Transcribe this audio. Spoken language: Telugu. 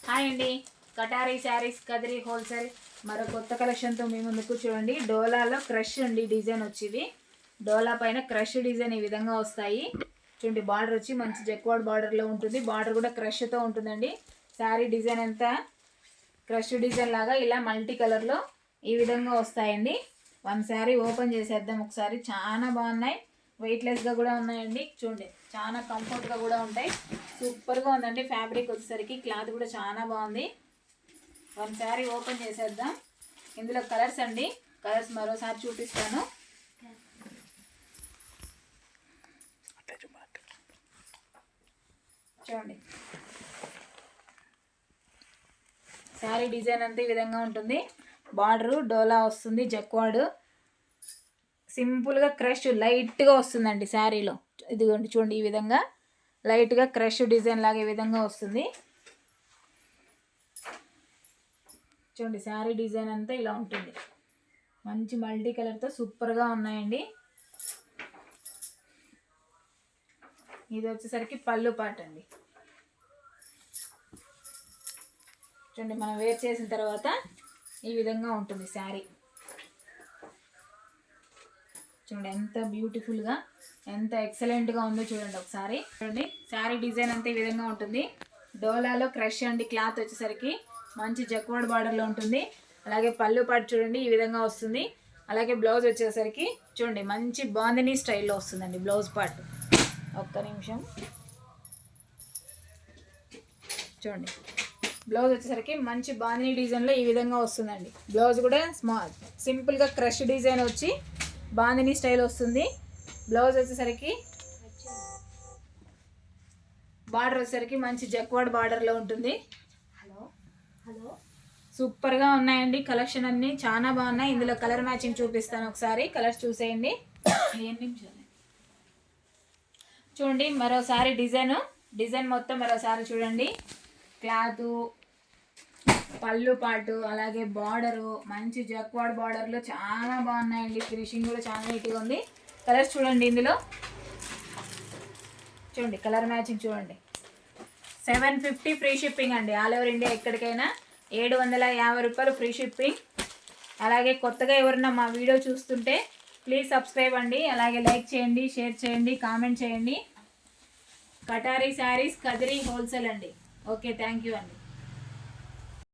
హాయ్ అండి, కటారీ శారీస్ కదిరి హోల్సేల్ మరో కొత్త కలెక్షన్తో మీ ముందుకు. చూడండి, డోలాలో క్రష్ అండి డిజైన్ వచ్చింది. డోలా పైన క్రష్ డిజైన్ ఈ విధంగా వస్తాయి. చూడండి, బార్డర్ వచ్చి మంచి జక్వాడ్ బార్డర్లో ఉంటుంది. బార్డర్ కూడా క్రష్తో ఉంటుందండి. శారీ డిజైన్ అంతా క్రష్ డిజైన్ లాగా ఇలా మల్టీ కలర్లో ఈ విధంగా వస్తాయండి. వన్ శారీ ఓపెన్ చేసేద్దాం ఒకసారి. చాలా బాగున్నాయి, వెయిట్లెస్గా కూడా ఉన్నాయండి. చూడండి, చాలా కంఫర్ట్గా కూడా ఉంటాయి. సూపర్గా ఉందండి. ఫ్యాబ్రిక్ వచ్చేసరికి క్లాత్ కూడా చాలా బాగుంది. వన్ శారీ ఓపెన్ చేసేద్దాం. ఇందులో కలర్స్ అండి, కలర్స్ మరోసారి చూపిస్తాను. చూడండి, శారీ డిజైన్ అంతా ఈ విధంగా ఉంటుంది. బార్డరు డోలా వస్తుంది, జక్వాడ్ సింపుల్గా క్రష్ లైట్గా వస్తుందండి శారీలో. ఇదిగోండి చూడండి, ఈ విధంగా లైట్గా క్రష్ డిజైన్ లాగా ఈ విధంగా వస్తుంది. చూడండి, శారీ డిజైన్ అంతా ఇలా ఉంటుంది. మంచి మల్టీ కలర్తో సూపర్గా ఉన్నాయండి. ఇది వచ్చేసరికి పళ్ళు పాట అండి. చూడండి, మనం వేర్ చేసిన తర్వాత ఈ విధంగా ఉంటుంది శారీ. చూడండి, ఎంత బ్యూటిఫుల్గా ఎంత ఎక్సలెంట్గా ఉందో చూడండి ఒకసారి. చూడండి, శారీ డిజైన్ అంతా ఈ విధంగా ఉంటుంది. డోలాలో క్రష్ అండి. క్లాత్ వచ్చేసరికి మంచి జక్వాడ్ బార్డర్లో ఉంటుంది. అలాగే పళ్ళు పాటు చూడండి ఈ విధంగా వస్తుంది. అలాగే బ్లౌజ్ వచ్చేసరికి చూడండి మంచి బాందినీ స్టైల్లో వస్తుందండి బ్లౌజ్ పార్ట్. ఒక్క నిమిషం. చూడండి, బ్లౌజ్ వచ్చేసరికి మంచి బాందినీ డిజైన్లో ఈ విధంగా వస్తుందండి. బ్లౌజ్ కూడా సింపుల్గా క్రష్ డిజైన్ వచ్చి బాందినీ స్టైల్ వస్తుంది. బ్లౌజ్ వచ్చేసరికి బార్డర్ వచ్చేసరికి మంచి జక్వాడ్ బార్డర్లో ఉంటుంది. సూపర్గా ఉన్నాయండి. కలెక్షన్ అన్నీ చాలా బాగున్నాయి. ఇందులో కలర్ మ్యాచింగ్ చూపిస్తాను ఒకసారి. కలర్స్ చూసేయండి. చూడండి, మరోసారి డిజైన్ మొత్తం మరోసారి చూడండి. క్లాతు, పళ్ళు పాటు, అలాగే బార్డరు మంచి జక్వాడ్ బార్డర్లో చాలా బాగున్నాయండి. ఫినిషింగ్ కూడా చాలా నీట్గా ఉంది. కలర్స్ చూడండి. ఇందులో చూడండి కలర్ మ్యాచింగ్ చూడండి. 750 ఫ్రీ షిప్పింగ్ అండి. ఆల్ ఓవర్ ఇండియా ఎక్కడికైనా 750 రూపాయలు ఫ్రీ షిప్పింగ్. అలాగే కొత్తగా ఎవరన్నా మా వీడియో చూస్తుంటే ప్లీజ్ సబ్స్క్రైబ్ అండి. అలాగే లైక్ చేయండి, షేర్ చేయండి, కామెంట్ చేయండి. కటారీ శారీస్ కదిరి హోల్సేల్ అండి. ఓకే, థ్యాంక్ యూ అండి.